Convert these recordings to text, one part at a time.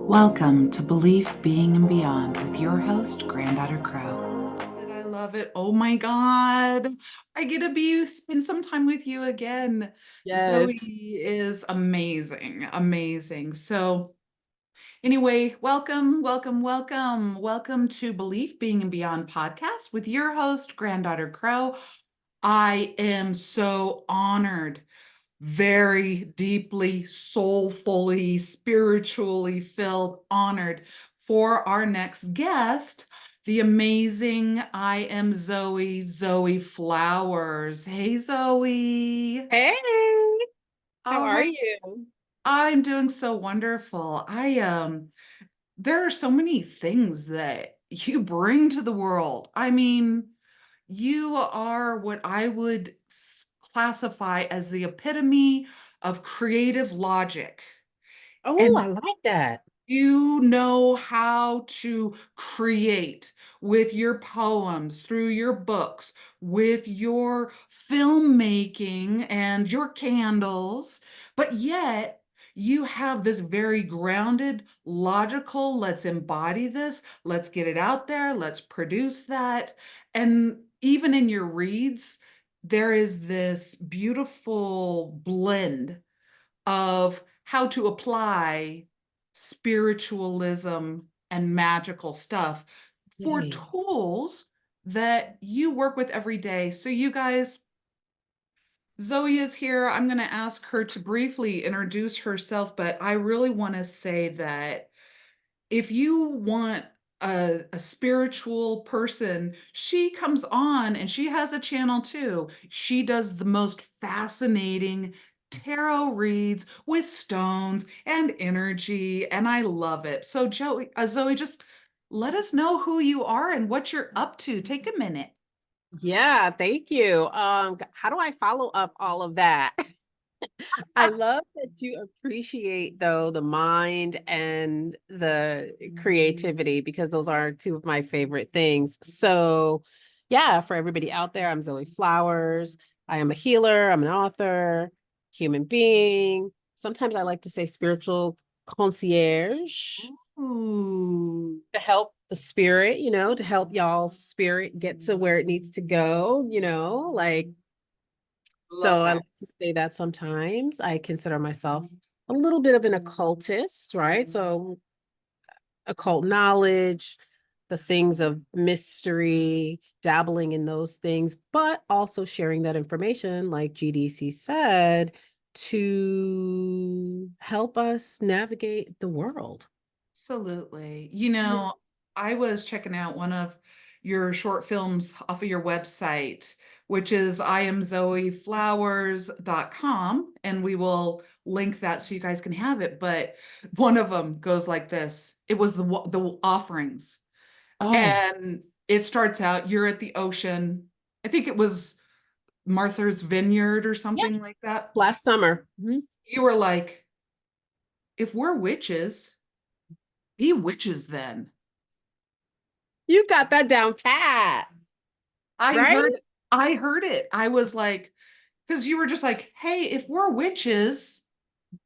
Welcome to Belief, Being, and Beyond with your host, Granddaughter Crow. I love it. Oh my God. I get to spend some time with you again. Zoe Yes. is amazing, amazing. So, anyway, welcome to Belief, Being, and Beyond podcast with your host, Granddaughter Crow. I am so honored, very deeply, soulfully, spiritually filled, honored for our next guest, the amazing I am Zoe Flowers. Hey, Zoe. Hey, how Oh are my, you? I'm doing so wonderful. There are so many things that you bring to the world. I mean, you are what I would classify as the epitome of creative logic. Oh, And I like that. you know how to create with your poems, through your books, with your filmmaking and your candles, but yet you have this very grounded, logical, let's embody this, let's get it out there, let's produce that. And even in your reads, there is this beautiful blend of how to apply spiritualism and magical stuff for Yay. tools that you work with every day. So, you guys, Zoe is here. I'm going to ask her to briefly introduce herself, but I really want to say that if you want a spiritual person, she comes on and she has a channel too. She does the most fascinating tarot reads with stones and energy, and I love it. So, Zoe, just let us know who you are and what you're up to. Take a minute. Yeah, thank you. How do I follow up all of that? I love that you appreciate though the mind and the creativity because those are two of my favorite things. So, yeah, for everybody out there, I'm Zoe Flowers. I am a healer, I'm an author, human being. Sometimes I like to say spiritual concierge. Ooh, To help the spirit, to help y'all's spirit get to where it needs to go, like, love so I that. like to say that sometimes I consider myself a little bit of an occultist, right? So occult knowledge, the things of mystery, dabbling in those things, but also sharing that information, like GDC said, to help us navigate the world. Absolutely. Yeah. I was checking out one of your short films off of your website, which is iamzoeflowers.com, and we will link that so you guys can have it. But one of them goes like this. It was the offerings. Oh, And it starts out, you're at the ocean. I think it was Martha's Vineyard or yeah, something like that. last summer. Mhm. You were like, if we're witches, be witches then. You got that down pat, I right? heard I heard it. I was like, because you were just like, hey, if we're witches,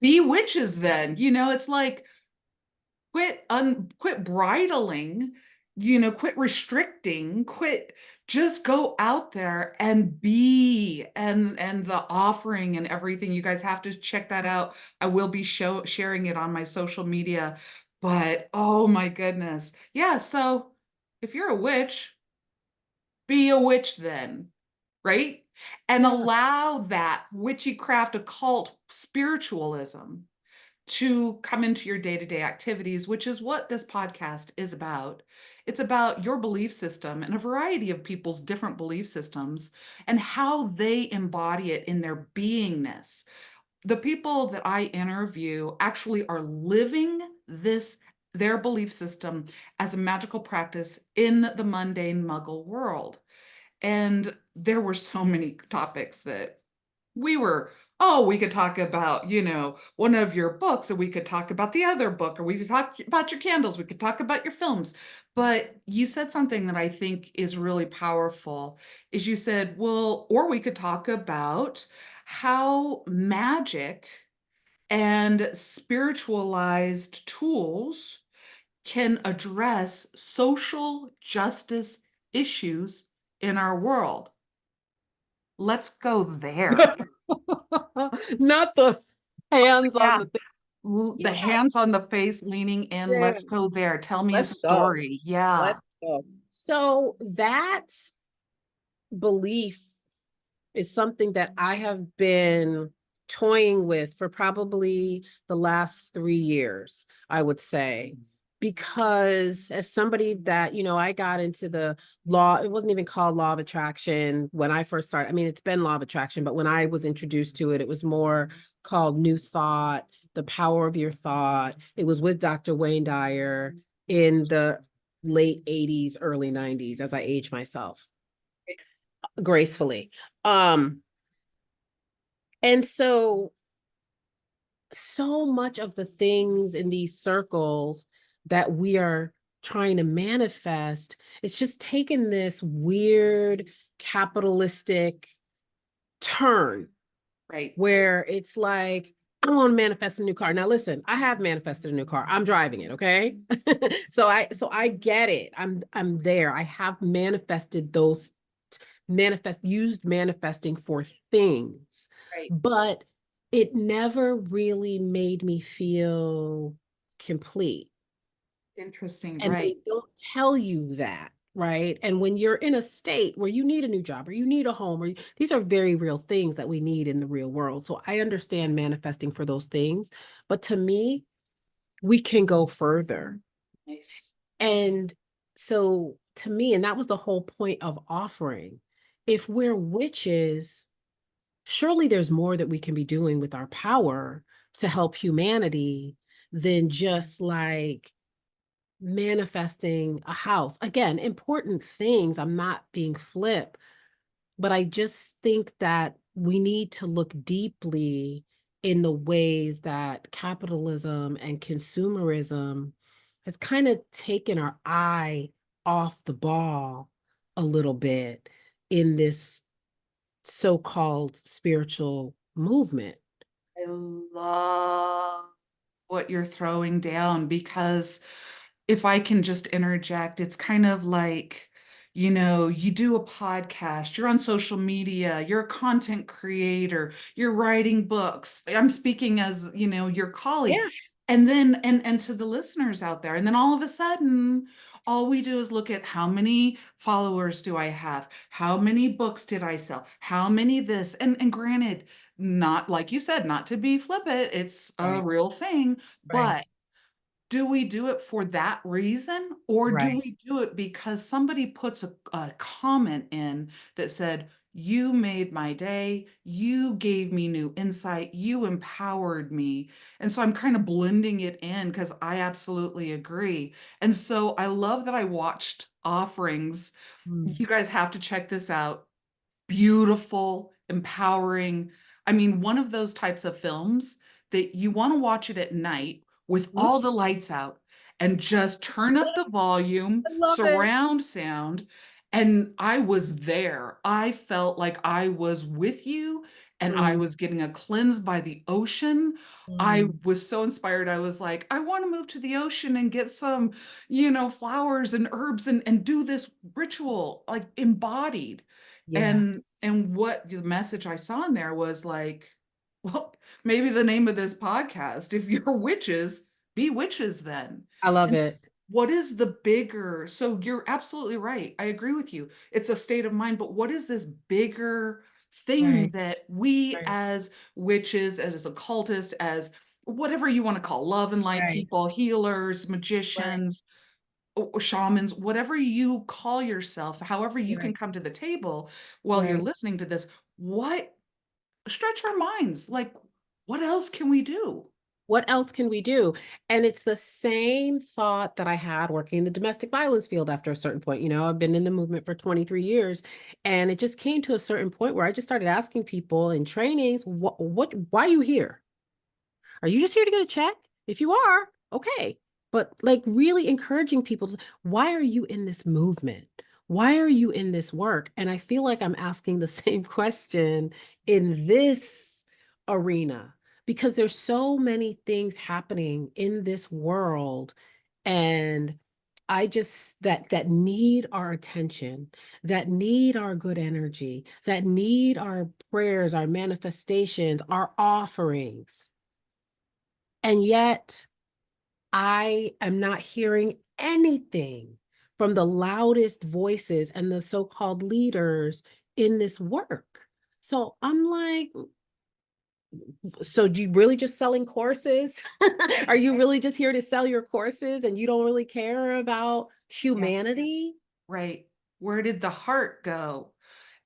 be witches then. It's like quit bridling, quit restricting, quit just go out there and be and the offering and everything. You guys have to check that out. I will be sharing it on my social media. But oh my goodness. Yeah, so if you're a witch, be a witch then, right? And Yeah. allow that witchcraft, occult spiritualism to come into your day to day activities, which is what this podcast is about. It's about your belief system and a variety of people's different belief systems and how they embody it in their beingness. The people that I interview actually are living their belief system as a magical practice in the mundane muggle world. And there were so many topics that we were, oh, we could talk about, one of your books, and we could talk about the other book, or we could talk about your candles, we could talk about your films. But you said something that I think is really powerful, is you said, well, or we could talk about how magic And spiritualized tools can address social justice issues in our world. Let's go there. Not the hands on Yeah. the thing. The Yeah, hands on the face leaning in. Let's yes. go there. Tell me a Let's go. story. Yeah. Let's go. So that belief is something that I have been toying with for probably the last 3 years, I would say. Because as somebody that, I got into the law, it wasn't even called law of attraction when I first started. I mean, it's been law of attraction, but when I was introduced to it, it was more called New Thought, the power of your thought. It was with Dr. Wayne Dyer in the late 80s, early 90s, as I age myself gracefully. Um, and so much of the things in these circles that we are trying to manifest, it's just taken this weird capitalistic turn Right. where it's like, I want to manifest a new car. Now listen, I have manifested a new car. I'm driving it, okay? So I get it. I'm there. I have manifested those used manifesting for things, Right. but it never really made me feel complete. Interesting. And Right. they don't tell you that, right? And when you're in a state where you need a new job or you need a home, these are very real things that we need in the real world. So I understand manifesting for those things, but to me, we can go further. Nice. And so to me, and that was the whole point of offering. If we're witches, surely there's more that we can be doing with our power to help humanity than just like manifesting a house. Again, important things. I'm not being flip, but I just think that we need to look deeply in the ways that capitalism and consumerism has kind of taken our eye off the ball a little bit in this so-called spiritual movement. I love what you're throwing down because if I can just interject, it's kind of like, you do a podcast, you're on social media, you're a content creator, you're writing books. I'm speaking as, your colleague. Yeah. And then and to the listeners out there, and then all of a sudden, all we do is look at how many followers do I have? How many books did I sell? How many this? And granted, not like you said, not to be flippant, it's a Right, real thing, right, but do we do it for that reason, or do right, we do it because somebody puts a comment in that said, you made my day, you gave me new insight, you empowered me? And so I'm kind of blending it in because I absolutely agree. And so I love that I watched Offerings. mm, You guys have to check this out. Beautiful, empowering. I mean, one of those types of films that you want to watch it at night with mm. all the lights out and just turn up the volume, I love it. surround sound. And I was there. I felt like I was with you and I Mm, was getting a cleanse by the ocean. I mm. was so inspired. I was like, I want to move to the ocean and get some, flowers and herbs and do this ritual like embodied. Yeah, And what the message I saw in there was like, well, maybe the name of this podcast, if you're witches, be witches then. I love And it. what is the bigger? So you're absolutely right. I agree with you. It's a state of mind, but what is this bigger thing Right, that we right, as witches, as occultists, as whatever you want to call love and light right, people, healers, right, magicians, or shamans, whatever you call yourself, however you can right, come to the table while you're right. listening to this, what stretch our minds? Like, what else can we do? What else can we do? And it's the same thought that I had working in the domestic violence field after a certain point. I've been in the movement for 23 years, and it just came to a certain point where I just started asking people in trainings, why are you here? Are you just here to get a check? If you are, okay. But like really encouraging people to, why are you in this movement? Why are you in this work? And I feel like I'm asking the same question in this arena because there's so many things happening in this world, and I just that need our attention, that need our good energy, that need our prayers, our manifestations, our offerings. And yet I am not hearing anything from the loudest voices and the so-called leaders in this work. So I'm like, so do you really just selling courses? Are you really just here to sell your courses and you don't really care about Yeah. humanity? Right. Where did the heart go?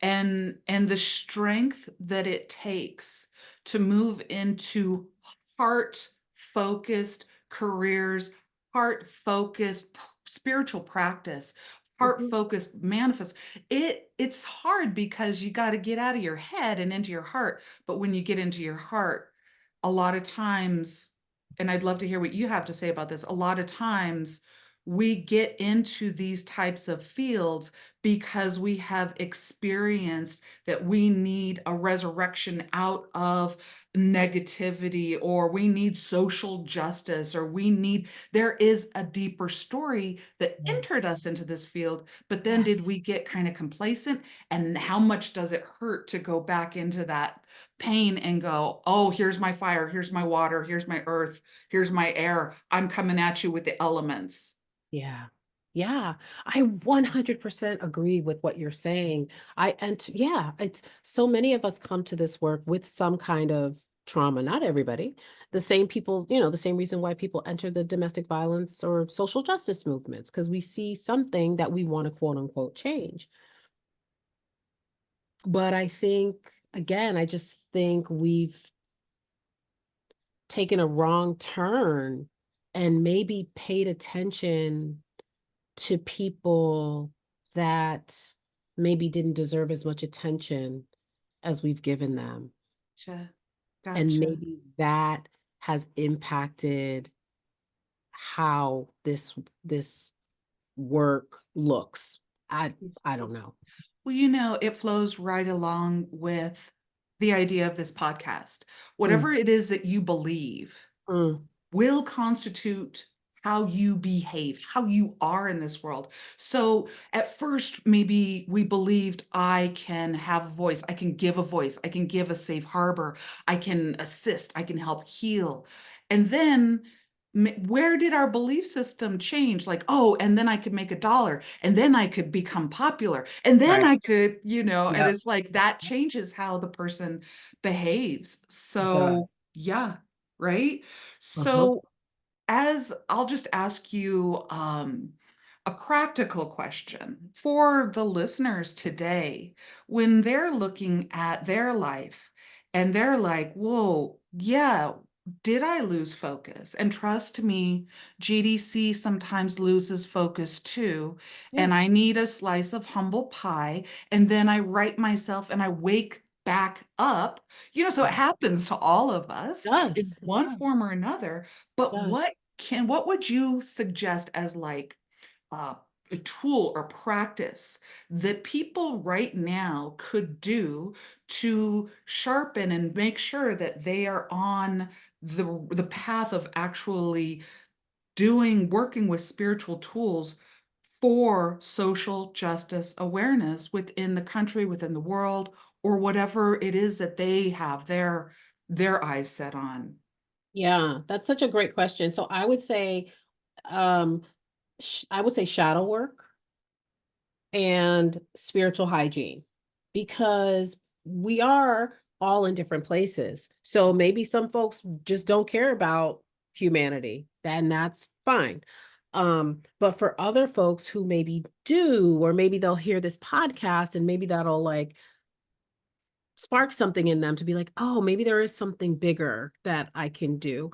And the strength that it takes to move into heart-focused careers, heart-focused spiritual practice, Mhm. heart-focused manifest. It's hard because you got to get out of your head and into your heart. But when you get into your heart, a lot of times, and I'd love to hear what you have to say about this, a lot of times we get into these types of fields because we have experienced that we need a resurrection out of negativity, or we need social justice, or there is a deeper story that entered Yes. us into this field. But then Yes. did we get kind of complacent? And how much does it hurt to go back into that pain and go, oh, here's my fire, here's my water, here's my earth, here's my air. I'm coming at you with the elements. Yeah. Yeah. I 100% agree with what you're saying. Yeah, it's so many of us come to this work with some kind of trauma, not everybody. The same people, the same reason why people enter the domestic violence or social justice movements, because we see something that we want to quote unquote change. But I think, again, I just think we've taken a wrong turn and maybe paid attention to people that maybe didn't deserve as much attention as we've given them. Gotcha. And Gotcha. maybe that has impacted how this work looks. I don't know. Well, it flows right along with the idea of this podcast. Mm, Whatever it is that you believe mm, will constitute how you behave, how you are in this world. So at first, maybe we believed I can have a voice, I can give a voice, I can give a safe harbor, I can assist, I can help heal. And then where did our belief system change? Like, oh, and then I could make $1, and then I could become popular, and then right. I could, and Yep. it's like that changes how the person behaves. It So, does. yeah, right? Uh-huh. So, as I'll just ask you a practical question for the listeners today, when they're looking at their life and they're like, whoa, yeah, did I lose focus? And trust me, GDC sometimes loses focus too. Yeah. And I need a slice of humble pie. And then I write myself and I wake back up. So it Yeah. happens to all of It us in does. It one does. form or another. It But does. what would you suggest as like uh, a tool or practice that people right now could do to sharpen and make sure that they are on the path of actually working with spiritual tools for social justice awareness within the country, within the world, or whatever it is that they have their eyes set on? Yeah, that's such a great question. So um, I would say shadow work and spiritual hygiene, because we are all in different places. So maybe some folks just don't care about humanity, and that's fine. But for other folks who maybe do, or maybe they'll hear this podcast and maybe that'll like spark something in them to be like, "Oh, maybe there is something bigger that I can do."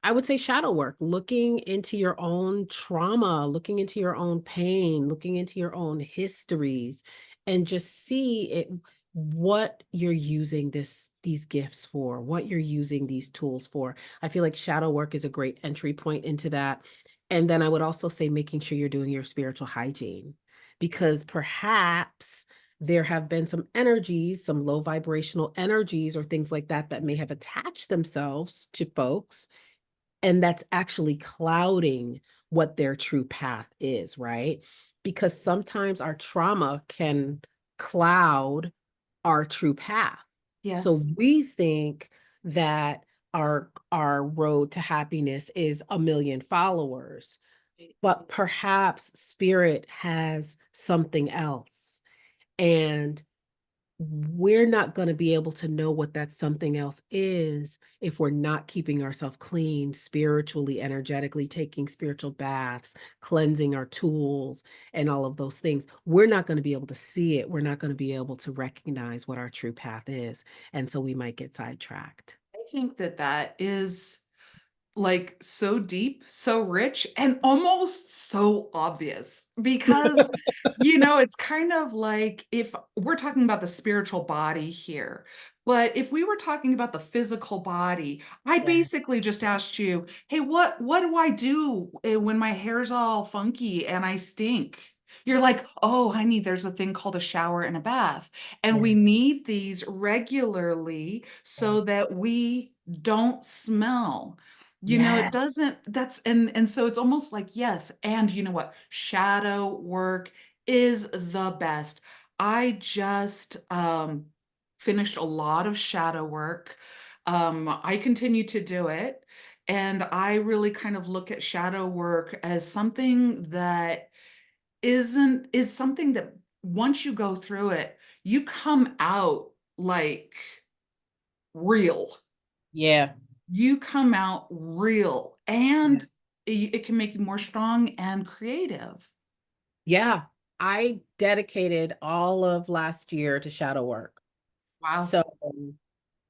I would say shadow work, looking into your own trauma, looking into your own pain, looking into your own histories, and just see it what you're using these gifts for, what you're using these tools for. I feel like shadow work is a great entry point into that. And then I would also say making sure you're doing your spiritual hygiene, because perhaps there have been some energies, some low vibrational energies or things like that that may have attached themselves to folks, and that's actually clouding what their true path is, right? Because sometimes our trauma can cloud our true path. So Yes. we think that our road to happiness is a million followers, but perhaps spirit has something else. And we're not going to be able to know what that something else is if we're not keeping ourselves clean spiritually, energetically, taking spiritual baths, cleansing our tools, and all of those things. We're not going to be able to see it. We're not going to be able to recognize what our true path is. And so we might get sidetracked. I think that that is like so deep, so rich, and almost so obvious because, it's kind of like if we're talking about the spiritual body here, but if we were talking about the physical body, I Yeah. basically just asked you, hey, what do I do when my hair's all funky and I stink? You're like, oh, honey, there's a thing called a shower and a bath. And we Yes. need these regularly so Yes. that we don't smell. It Yes. doesn't, that's, and so it's almost like, yes. And you know what? Shadow work is the best. I just finished a lot of shadow work. I continue to do it. And I really kind of look at shadow work as something that is something that once you go through it, you come out like real. Yeah. You come out real, and Yes. it can make you more strong and creative. Yeah. I dedicated all of last year to shadow work. Wow. So,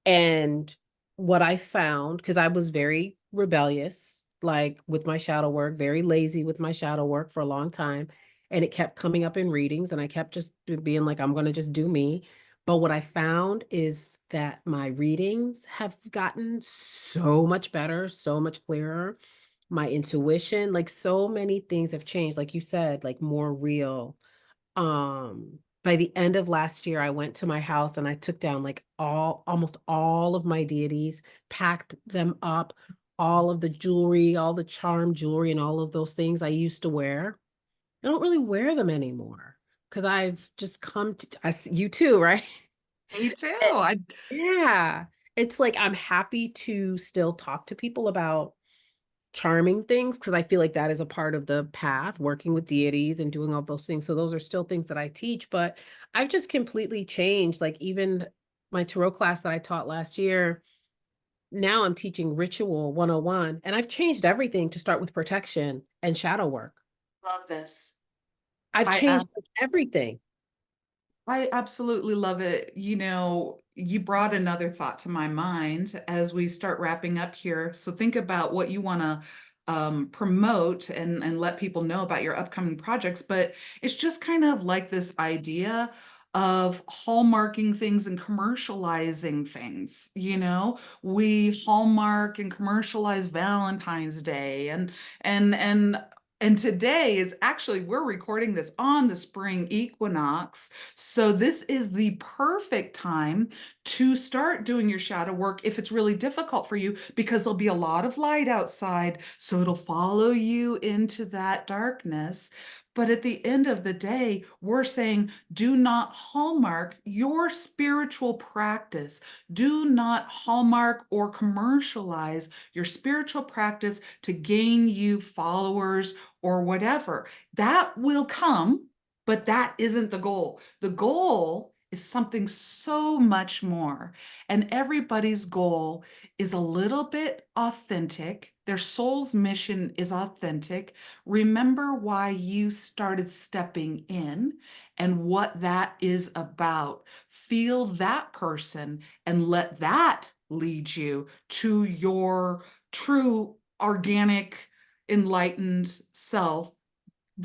and what I found, because I was very rebellious, like with my shadow work, very lazy with my shadow work for a long time. And it kept coming up in readings, and I kept just being like, I'm going to just do me. But what I found is that my readings have gotten so much better, so much clearer. My intuition, like so many things have changed, like you said, like more real. By the end of last year, I went to my house and I took down like almost all of my deities, packed them up, all of the jewelry, all the charm jewelry and all of those things I used to wear. I don't really wear them anymore because I've just come to, you too, right? Me too. Eh, yeah. It's like I'm happy to still talk to people about charming things because I feel like that is a part of the path, working with deities and doing all those things. So those are still things that I teach, but I've just completely changed. Like even my tarot class that I taught last year, now I'm teaching ritual 101, and I've changed everything to start with protection and shadow work. Love this. I've I changed like, everything. I absolutely love it. You brought another thought to my mind as we start wrapping up here. So think about what you want to promote and let people know about your upcoming projects. But it's just kind of like this idea of hallmarking things and commercializing things. We hallmark and commercialize Valentine's Day and today is actually, we're recording this on the spring equinox. So this is the perfect time to start doing your shadow work if it's really difficult for you, because there'll be a lot of light outside. So it'll follow you into that darkness. But at the end of the day, we're saying do not hallmark your spiritual practice. Do not hallmark or commercialize your spiritual practice to gain you followers or whatever. That will come, but that isn't the goal. The goal is something so much more. And everybody's goal is a little bit authentic. Their soul's mission is authentic. Remember why you started stepping in and what that is about. Feel that person and let that lead you to your true, organic, enlightened self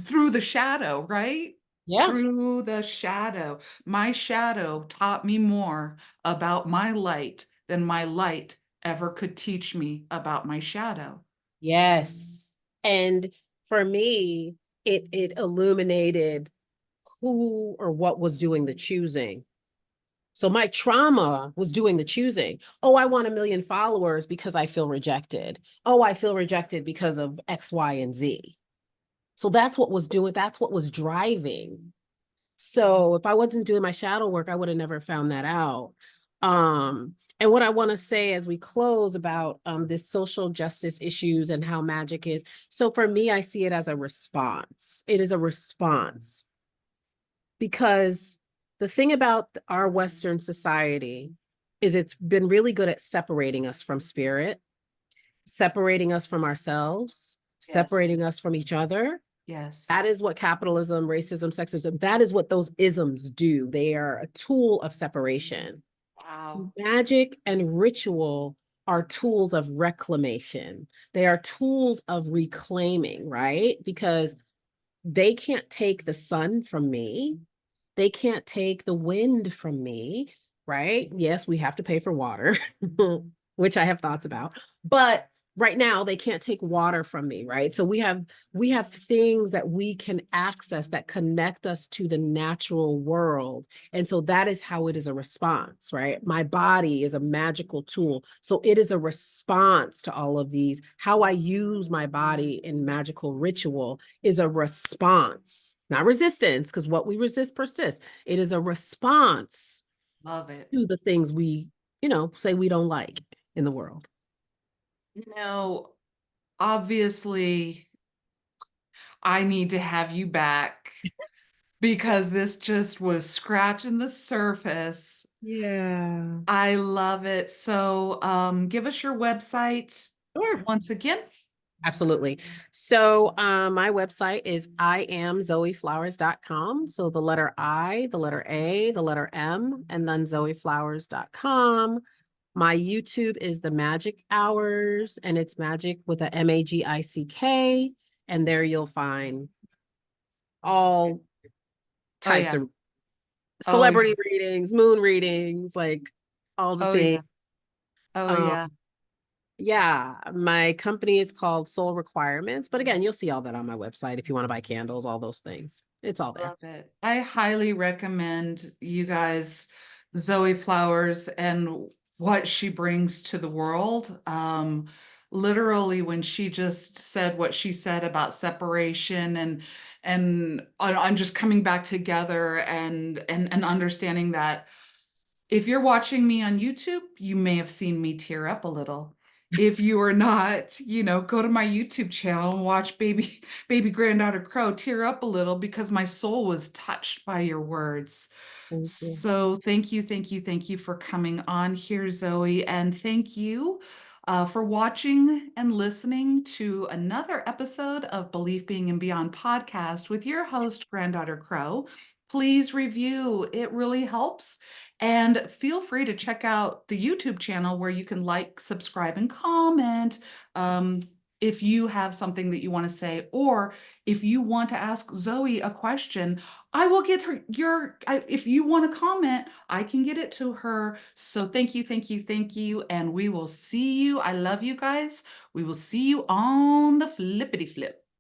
through the shadow, right? Yeah. Through the shadow. My shadow taught me more about my light than my light ever could teach me about my shadow. Yes. And for me, it illuminated who or what was doing the choosing. So my trauma was doing the choosing. Oh, I want 1 million followers because I feel rejected. Oh, I feel rejected because of X, Y, and Z. So that's what was doing, that's what was driving. So if I wasn't doing my shadow work, I would have never found that out. And what I want to say as we close about this social justice issues and how magic is. So for me, I see it as a response. It is a response because the thing about our Western society is it's been really good at separating us from spirit, separating us from ourselves, Yes. separating us from each other. Yes. That is what capitalism, racism, sexism, that is what those isms do. They are a tool of separation. Wow. Magic and ritual are tools of reclamation. They are tools of reclaiming, right? Because they can't take the sun from me. They can't take the wind from me, right? Yes, we have to pay for water, which I have thoughts about. But right now they can't take water from me, right? So we have things that we can access that connect us to the natural world. And so that is how it is a response, right? My body is a magical tool. So it is a response to all of these. How I use my body in magical ritual is a response, not resistance, because what we resist persists. It is a response Love it. to the things we, say we don't like in the world. Obviously, I need to have you back because this just was scratching the surface. Yeah. I love it. So, give us your website Sure. once again. Absolutely. So my website is iamzoeflowers.com. So the letter I, the letter A, the letter M, and then zoeflowers.com. My YouTube is The Magic Hours, and it's magic with a MAGICK. And there you'll find all Oh types yeah. of Oh yeah. celebrity readings, moon readings, like all the Oh things. yeah. Oh Um, yeah. yeah, my company is called Soul Requirements, but again, you'll see all that on my website if you want to buy candles, all those things. It's all there. Love it. I highly recommend you guys, Zoe Flowers and what she brings to the world. Literally, when she just said what she said about separation and on just coming back together and understanding that if you're watching me on YouTube, you may have seen me tear up a little. If you are not, go to my YouTube channel and watch baby granddaughter Crow tear up a little because my soul was touched by your words. Thank you. So thank you, thank you, thank you for coming on here, Zoe, and thank you for watching and listening to another episode of Belief Being and Beyond podcast with your host, Granddaughter Crow. Please review; it really helps. And feel free to check out the YouTube channel where you can like, subscribe, and comment if you have something that you want to say, or if you want to ask Zoe a question. I will get her if you want to comment, I can get it to her. So thank you, thank you, thank you. And we will see you. I love you guys. We will see you on the flippity flip.